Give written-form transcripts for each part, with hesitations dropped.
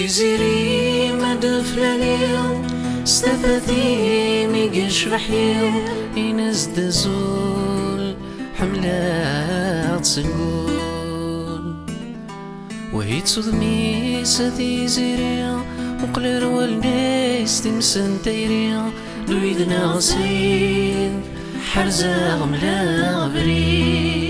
تيزيري ما دفلاليو استفاثي ميقش رحيل إنس دزول حملات سنقول وهي تصدمي ستيزيري وقلر والناس تمسن تيري دويدنا غسيل حرزة غملا غبريل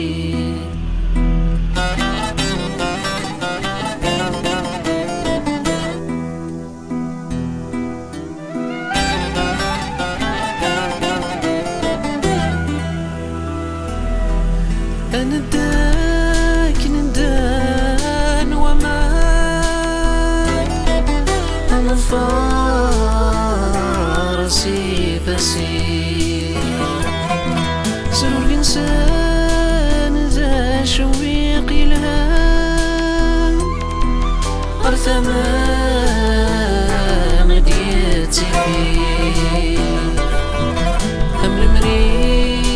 نداك ندان وما أنا فارسي فسير سرور الإنسان ذا شويق لها أرثما مديتي فيه أمر مريم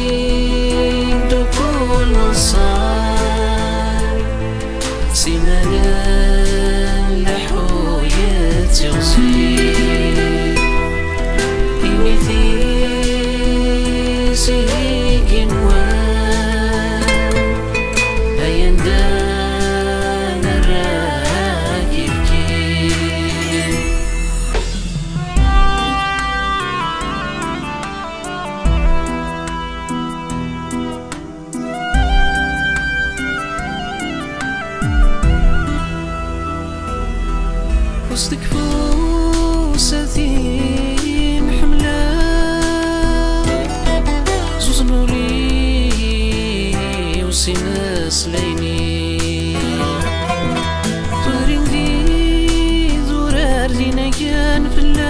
دكول نصار سيمانا لحوية يغزير إميثي سيقين وان أيندان الراكب كير وسطك فوساتين حملة زوز مولي وسيناس ليني طورين دي زورار دينا كان فلان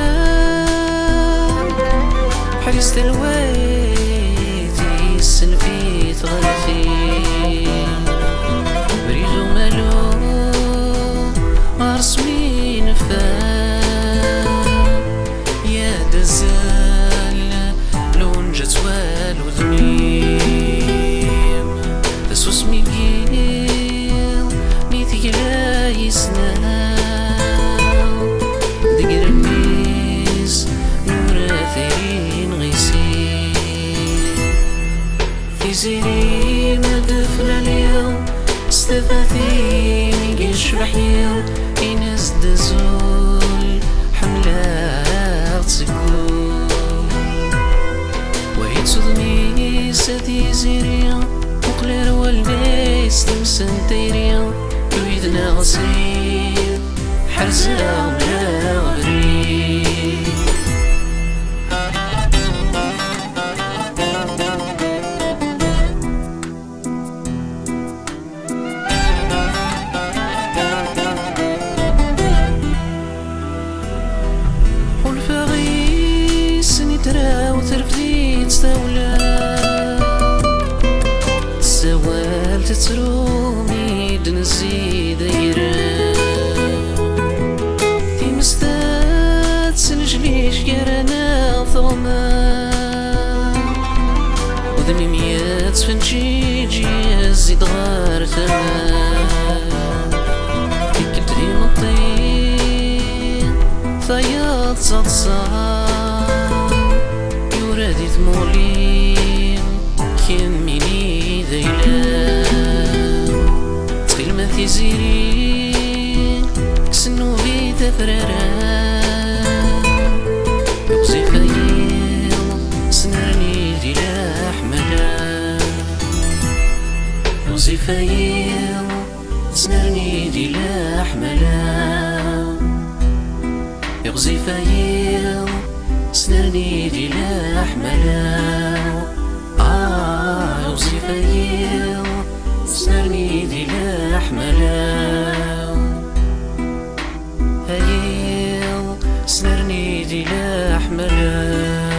حريست الويتي السنفيت غرفي بريدو مالو رسمي نفان يا دزال لون جتوال وذنيم تسوس ميقيل ميثي لا يسناو دقر الميز نورا ثيرين غيسين في زيري ما دفل اليوم استفاثي ميقش رحيل إنس دزول حملات سكول وهي تصدمي ستي زيريا وقلر والبيس تمسن تيريا يويدنا غسيل حرزة ولا غريب تراو ترفدي تستولى تسوال تترومي دنزي دايرة في مستات سنجليش كيرانا ثوما وذمي ميات فنجيجي زيد غار ثمان في كنت ديما الطين ثياط صدصان يورادي ثمولين كميني ذيلان تخيل ما تيزيرين كسنو بي تفراران يغزي فايل سنرني دي لحملان يغزي فايل سنرني دي لحملان يغزي فايل سنرني دي لحملة يغزي فايل سنرني دي لحملة فايل سنرني دي لحملة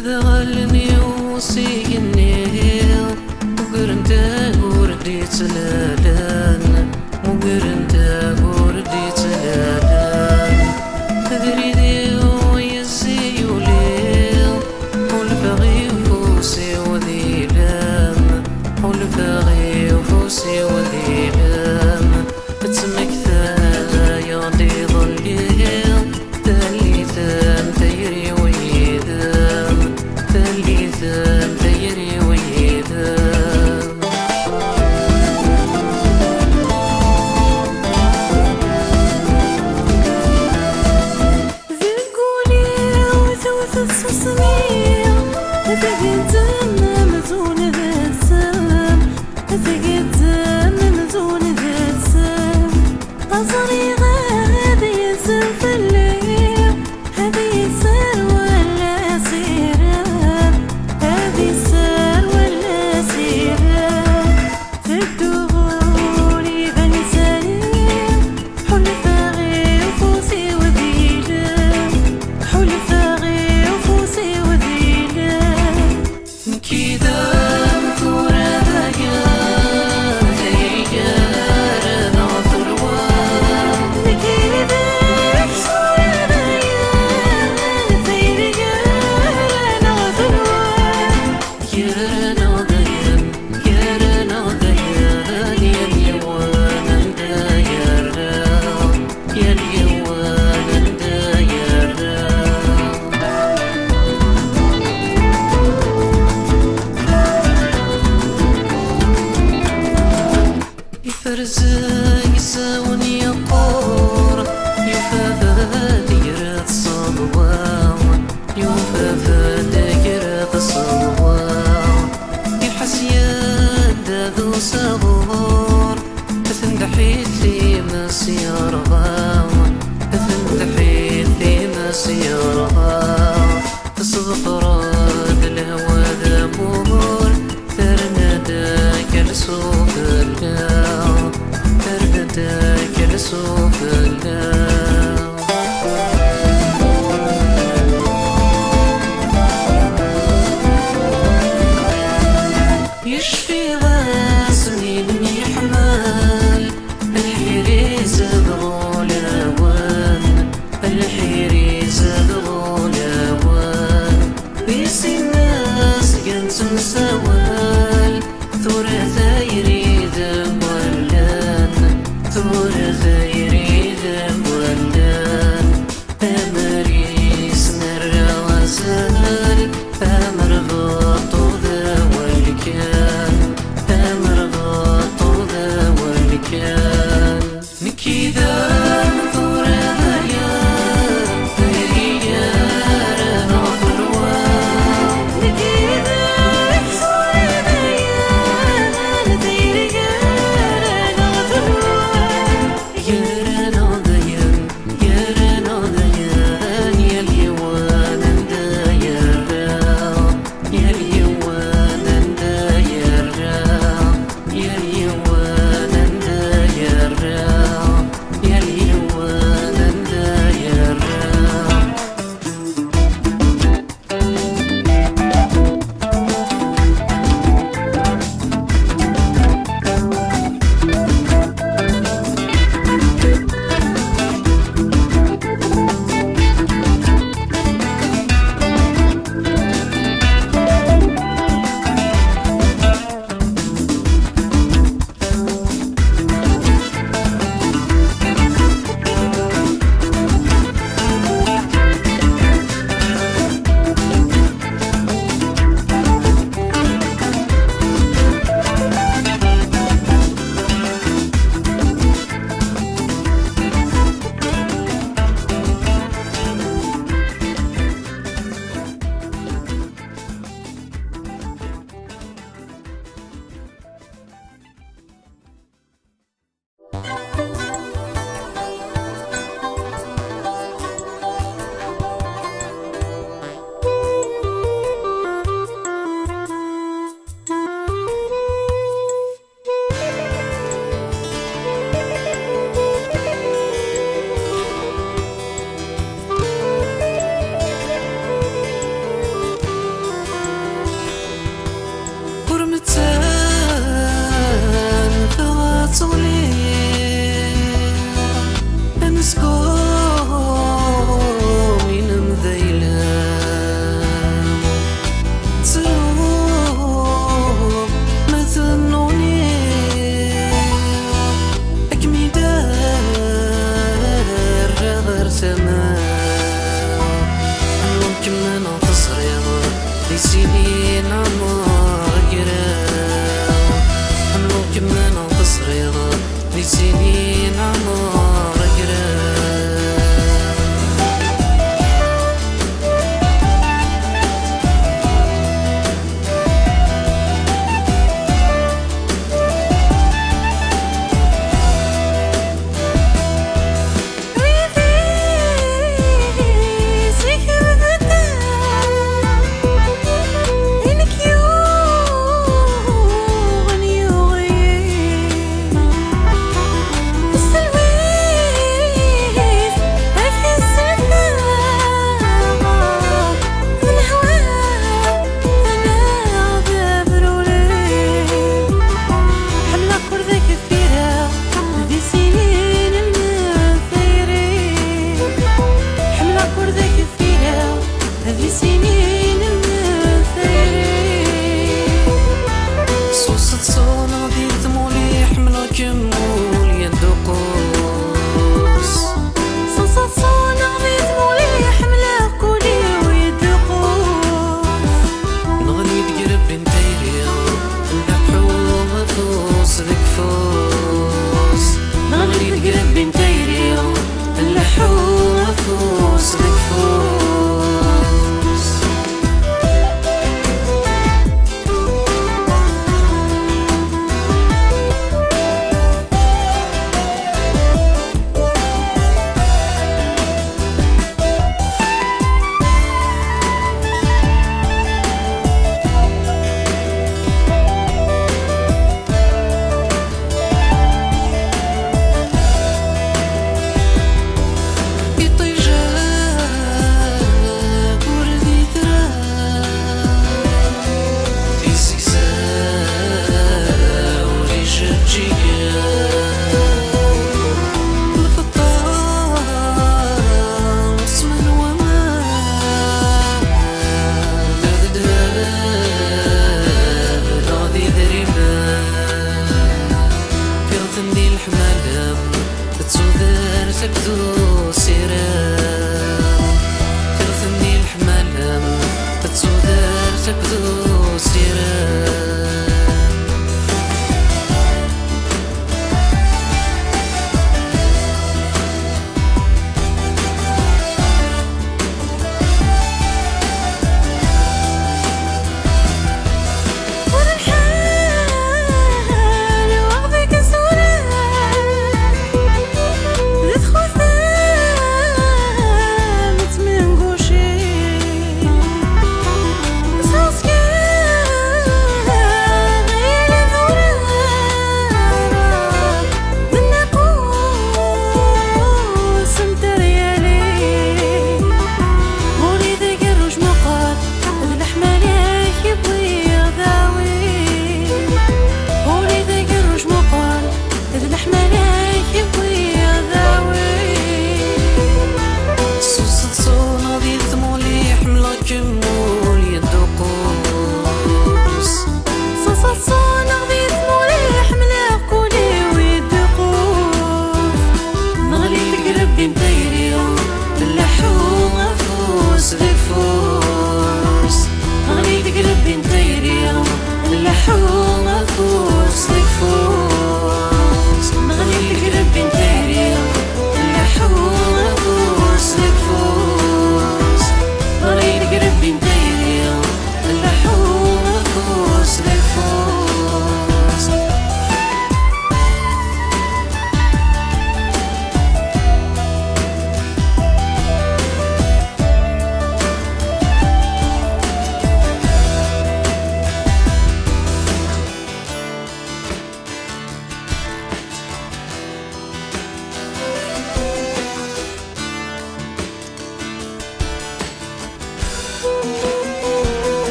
هذا غلني وسيقني وقرنت وردي تلالان وقرنت وردي تلالان تدري ويزي وليل والبغي وفوسي وذيلان والبغي وفوسي وذيلان تسمك ثايا دي ظليل ثالثان تيري ويدان ثالثان تيري ويدان ذكولي وثوث الصصنية ثقيتنا مزون ذا السام ثقيتنا مزون ذا السام أصري غادي يسر في الليل هذي سر ولا سيران هذي سر ولا سيران تدوري بني سليم حل فاغي وفوسي وذيلان حل فاغي وفوسي وذيلان كذا مثورة ذكاء هيجار نعطر وان كذا بصورة ذيان ذيلان نعذروان يرنا ضيان يرنا ضيان يا اليوان انت يرنا يا اليوان انت يرنا يفرزق يساوني الطور يوفى ديرة الصلوان يوفى ديرة الصلوان يحس يد ذو صغور تندحي في مسير غام تندحي في مسير غام تصغر الهوى ذبور ترندك لسوق اللام ترندك لسوق اللام يشفي غاسني من يحمل الحريز بغولوان الحريز بغولوان بيسي الناس قنت مسوال ثورة يريد ولان ثورة يريد ذاك ميدار غير سماء ممكن من تصريض لسنين عمر قراو ممكن من تصريض لسنين عمر قراو تبدو سيرام ترثني الحمالم تتصودر تبدو سيرام Yeah.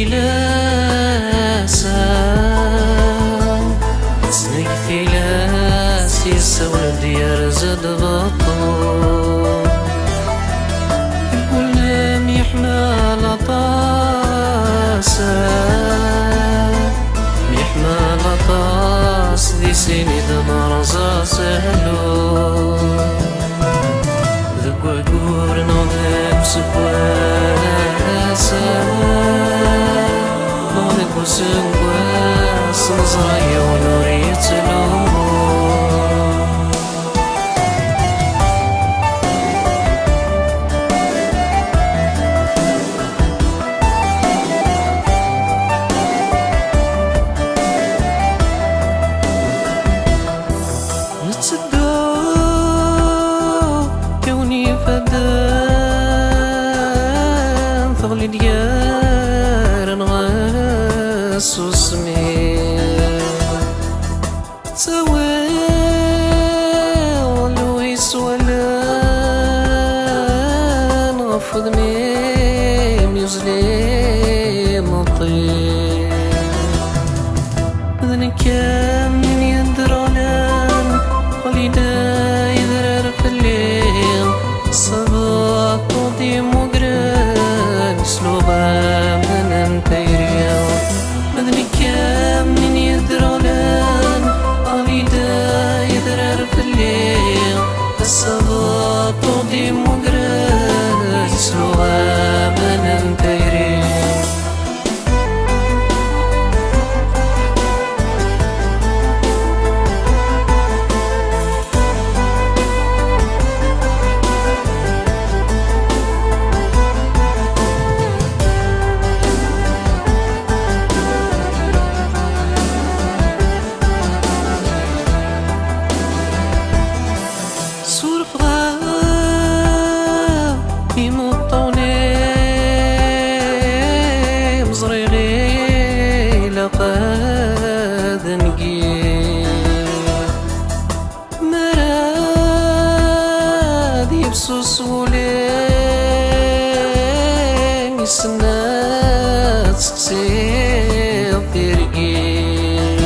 ثيلاسا سنك ثيلاس يسول ديار زاد بطول الكلام يحمل طاسا يحمل طاس ذي سيني دمرزا سهلو ذكوى قورنا ذاك سكواسا نورك وسكواس نزرعي ونوري يتلو ثغلي ديار نغاس وسمير تساوي لويس ولا نغفض ميم يزليم الطير ذن كان يدرولان وليدا يدرر في الليل صباح طوطي مقران سلوبا من انتيريا مذني كامل يدرولان وليدا يدرر في الليل الصباح طوطي مقران سلوبا من انتيريا سولين يسنات سقسيط يرقين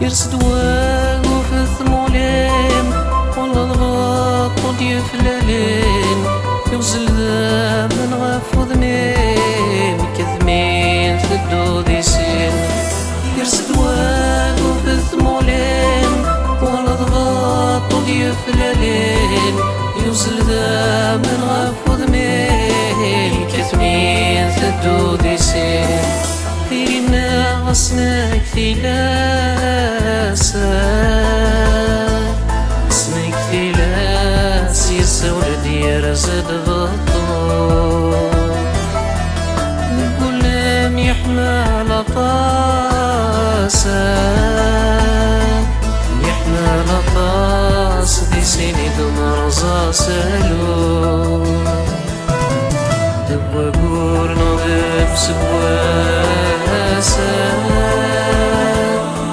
يرسد واقو في الثمولين والله ضغط ضيف لالين يوزل ذا من غفو ذنين كثمين ثدو ذي سين يرسد واقو في الثمولين والله ضغط ضيف لالين يوصل ذا من غفوذ ميل كثمين ثدو ذي سين ثيرنا غصناك ثيلاسا غصناك ثيلاس يسول ديار زاد بطول الكلام يحمل طاسا يحمل طاس ذي سيني دمرزا سالو دبوا قورنا ذب سكواسا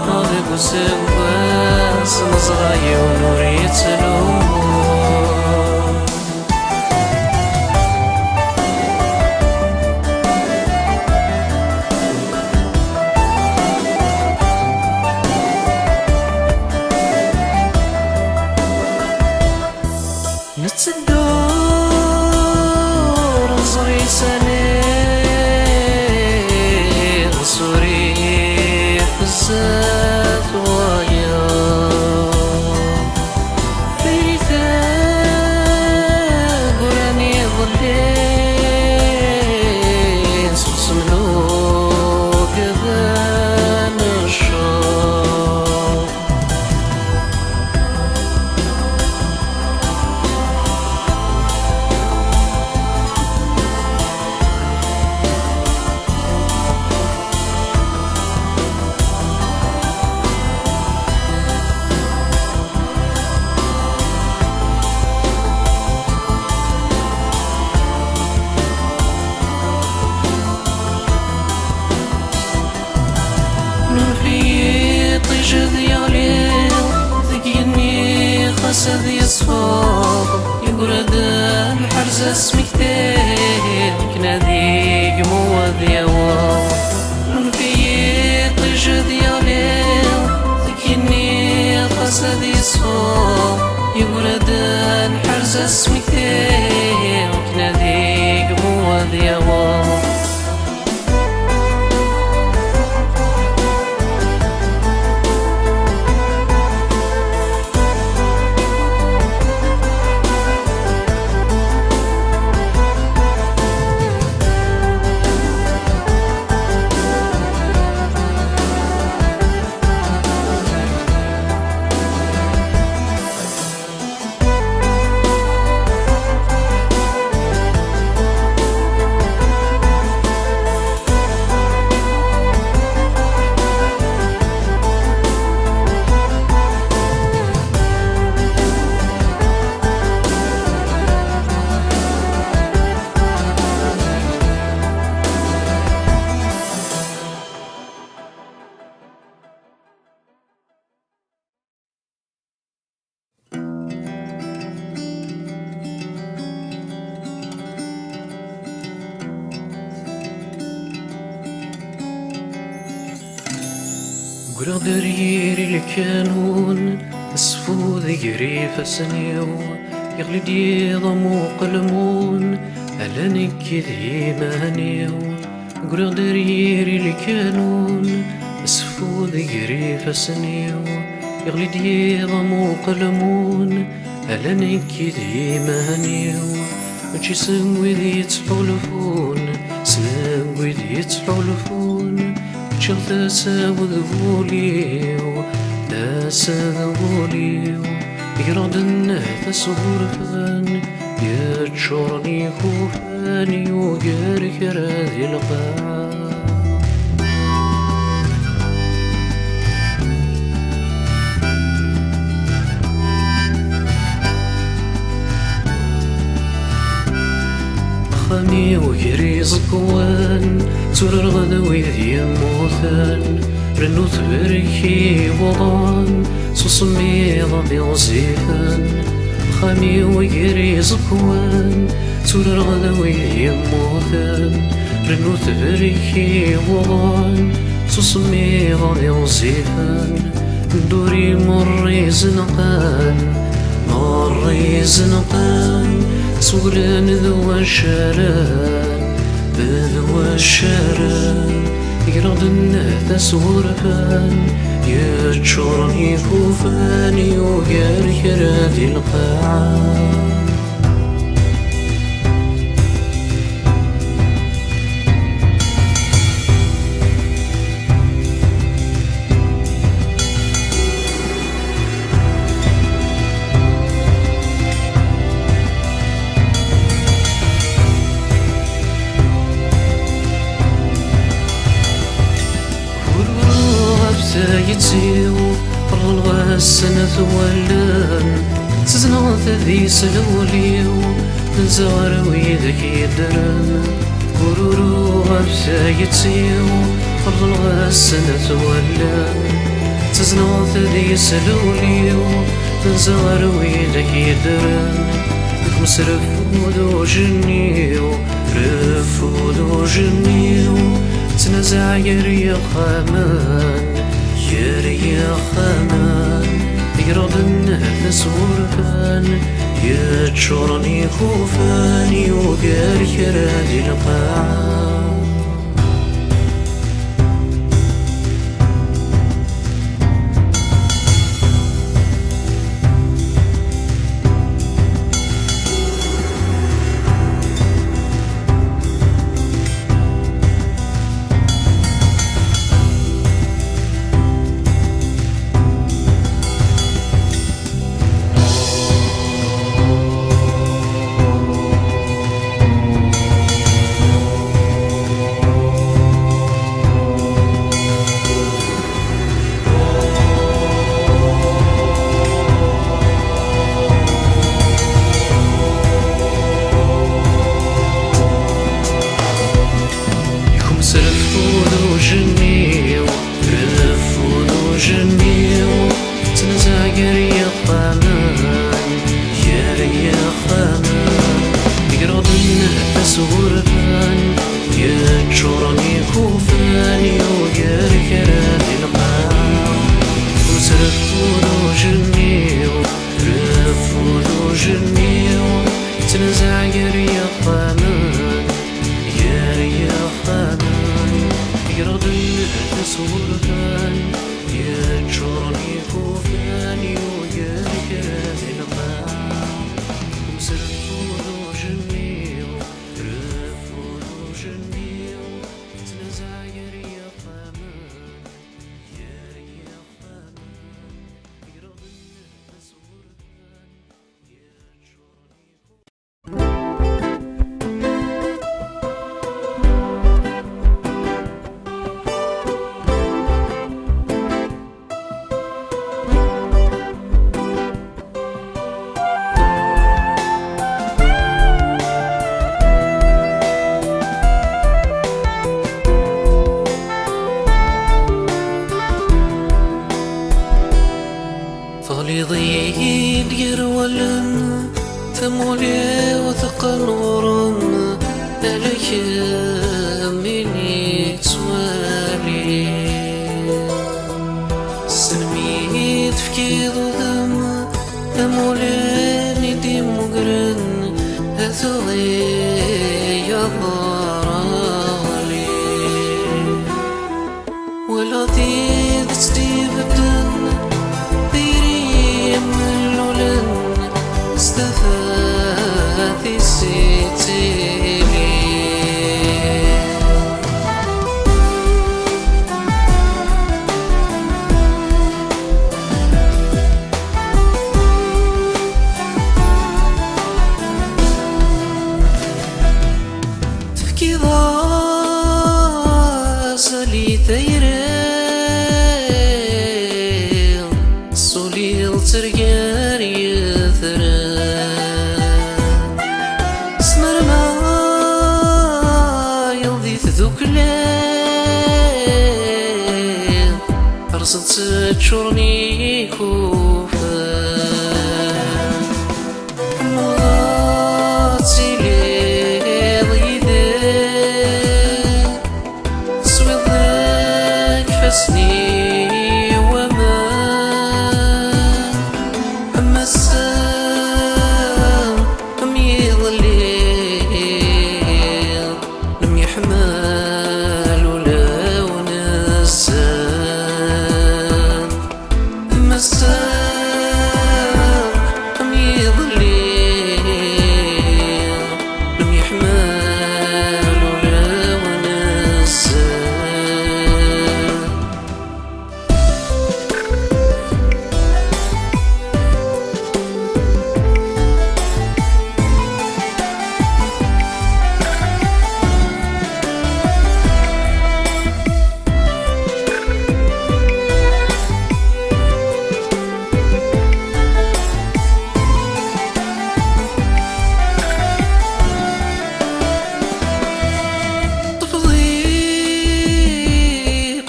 ناضب سكواس نزرعي ونوري يتسلو نتدور نزري سنين الحسد يصفاق يقرد الحرز اسمك تيك ناديك مواد يا واو من في طجد يا ليل ذكيني الحسد يصفاق يقرد الحرز اسمك تيك ناديك مواد يا واو قرا دريري الكانون أسفو ذقري فسنيو يغلي دي ضمو قلمون ألا نكي ذي مانيو قرا دريري الكانون أسفو ذقري فسنيو يغلي دي ضمو قلمون ألا نكي ذي مانيو وشي سنقوي ذي يتحولفون سنقوي ذي يتحولفون شغل ذبوليو ذبوليو يراد النفس غرفان يتشورني خوفاني وقارك راذي القاع خامي وقري زكوان تورر غدوي ذي موثان رنو تبركي وضان سوسمي ضبي وزيفان خامي وقري زكوان تورر غدوي ذي موثان رنو تبركي وضان سوسمي ضبي وزيفان دوري مري زنقان مري زنقان سولان ذو الشاران بذو الشاران يرد الناس غرفان يتشورني خوفاني وقارك راذي القاعة يتسيو فرغ السنة ولان تزنغ ذي سلوليو من زغر ويدك يدرن ورورو غفتا يتسيو فرغ السنة ولان تزنغ ذي سلوليو من زغر ويدك يدرن مسرفو جنيو رفو جنيو تنزع يريا خامان يا خامان يرد النفس غرفان يتشورني خوفاني وقارك راذي القاعة يرضي تصورفان يجرني كوفاني ويركب الغام وسرفو جنيو رفو جنيو تنزاير يا قامان يا قامان يرضي تصورفان يجرني ضيق يرولن ثمولي وثقل ورم عليك مني توالي سلمي تفكي ضم ثمولي ندي مقرن هثوي يا ضرالي ولا ضيق تستيبدن استفادي سيتيلي تفكي ضاسلي ثيرين صولي ترقار يثرين ذوكلين رصدت تشورني كوفان مضاتي لي ضيدين تسوي ضيك فسني ومان أما السام أم يضلين لم يحمل لون السام أما السام أم يضلين لم يحمل لون السام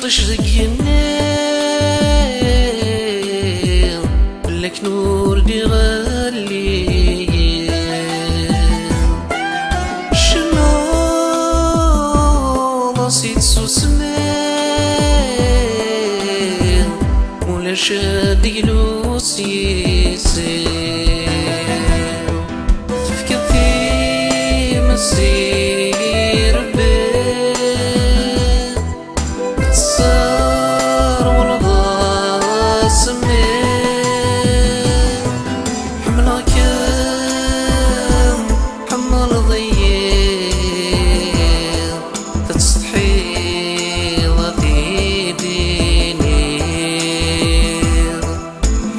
تشرق النيل لك نور دي غالي شنو نصيت سوسمين ولا شادي لوسيسي تفكر في مسير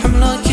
حملك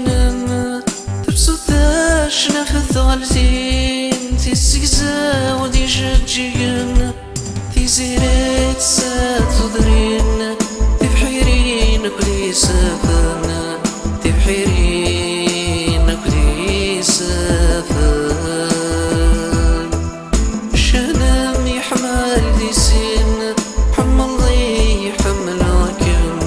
سينما تبسط نفث غالتين تيسكزا ودي جدجين تيزيريت سات تضرين تبحيرين كلي سافرنا تبحيرين كلي سافر شنم يحمل دي سين حمل ضي حمل راكم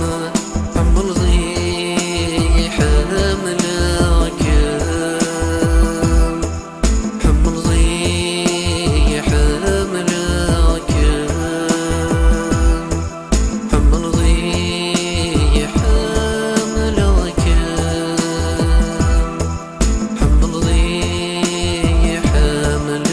حمل ضي حمل راكم حمل ضي حمل راكم حمل ضي حمل راكم حمل ضي حمل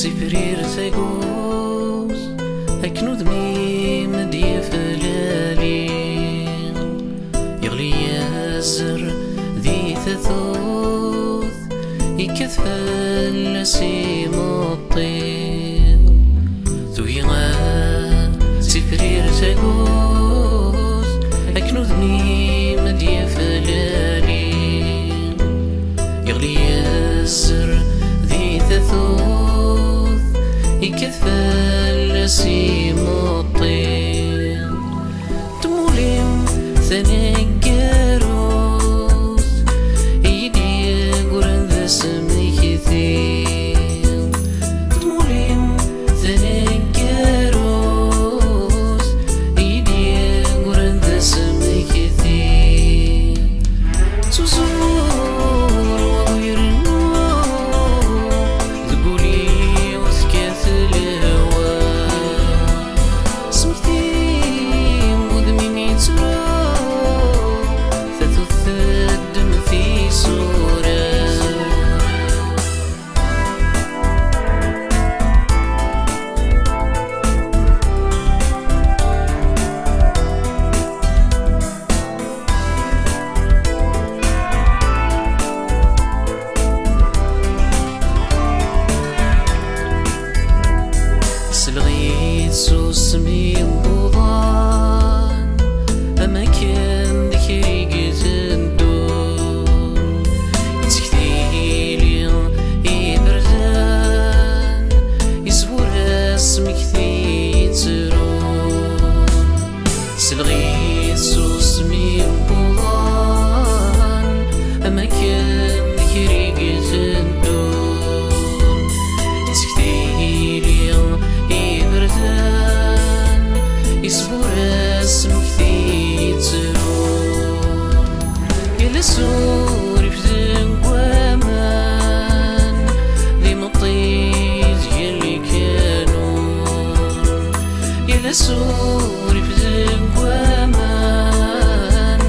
تفرير تيقوز أكنود ميم دي فلالي يغلي يازر ذي ثثوث يكثفل نسيم الطير تفرير تيقوز أكنود ميم دي فلالي يغلي يازر ذي ثثوث يكثفل نسيم الطير تموليم ثنقروس يدي قرن ذا سمي كثير تموليم ثنقروس يدي قرن ذا سمي كثير تزور وغير سوسمي وضان أماكن ذكري قتندون يتكثيلي يبردان يزور اسمك ثي ترون سلغي سوسمي وضان أماكن ذكري قتندون يتكثيلي يصبر اسمك ثي ترون يلا سوري في ذنب وامان ذي مطيز يلي كانون يلا سوري في ذنب وامان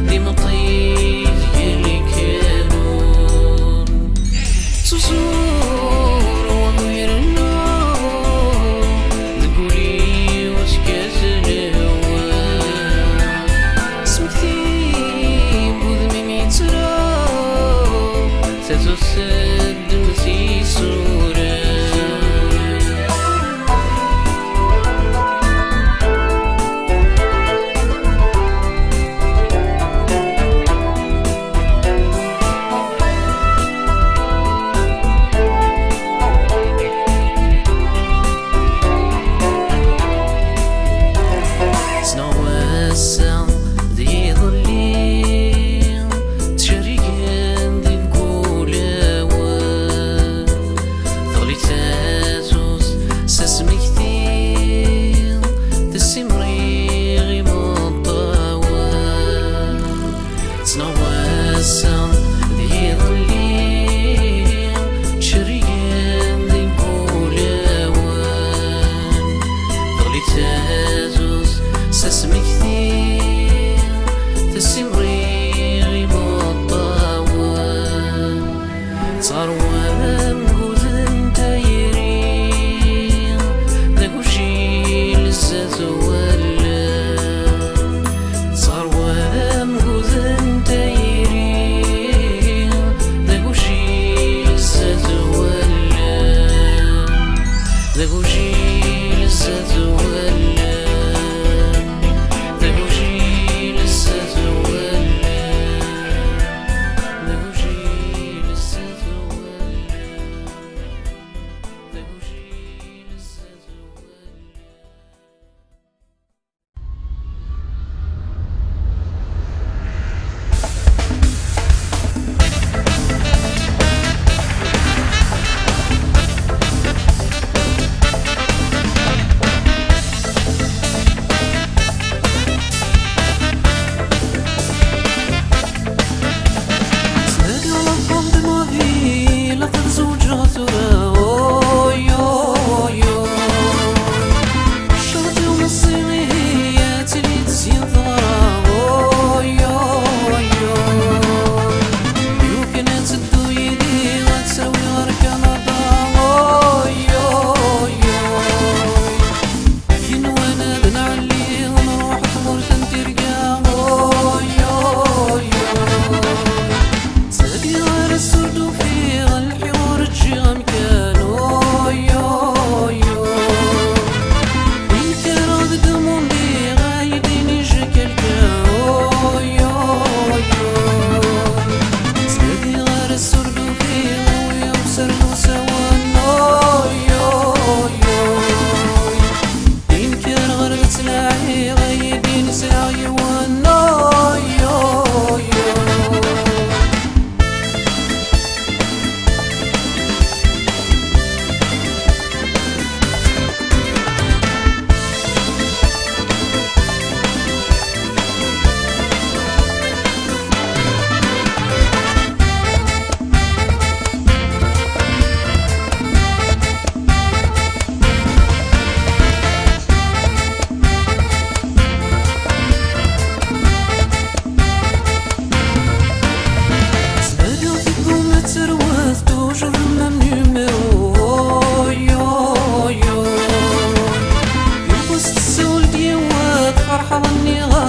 ذي مطيز يلي كانون سوسور وغير النور ذكوري تسد في صورة تازوز ساسمي كثير تسمري غيب الطاول صاروان قوزن تايرين ذاك وشي لزاز ولا صاروان قوزن تايرين ذاك وشي لزاز ولا ذاك وشي لزاز ولا ذاك وشي لزاز ولا ذاك وشي لزاز ولا ذاك وشي لزاز ولا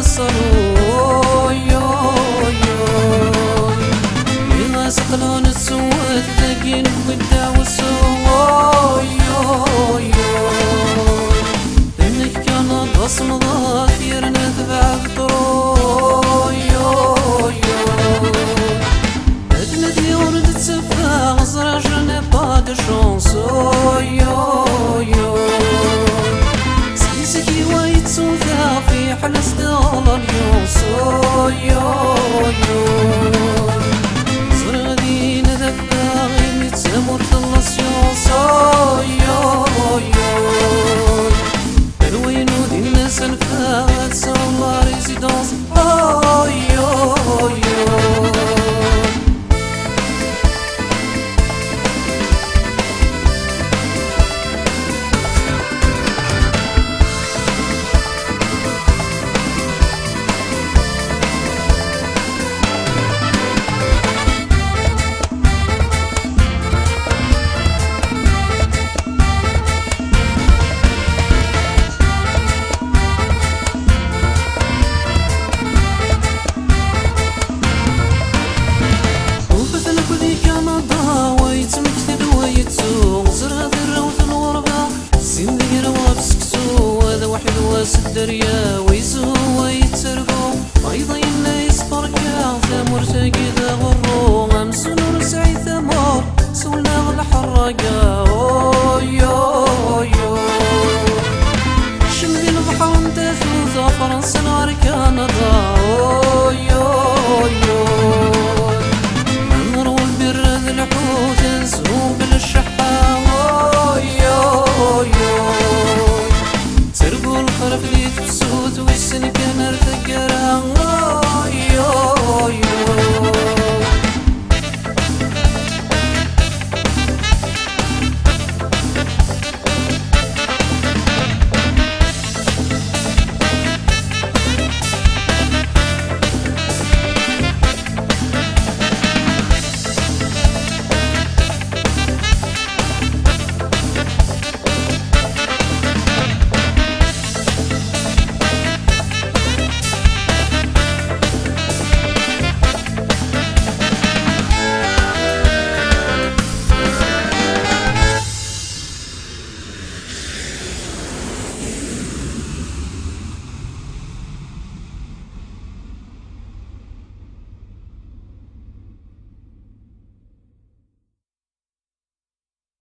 صلوا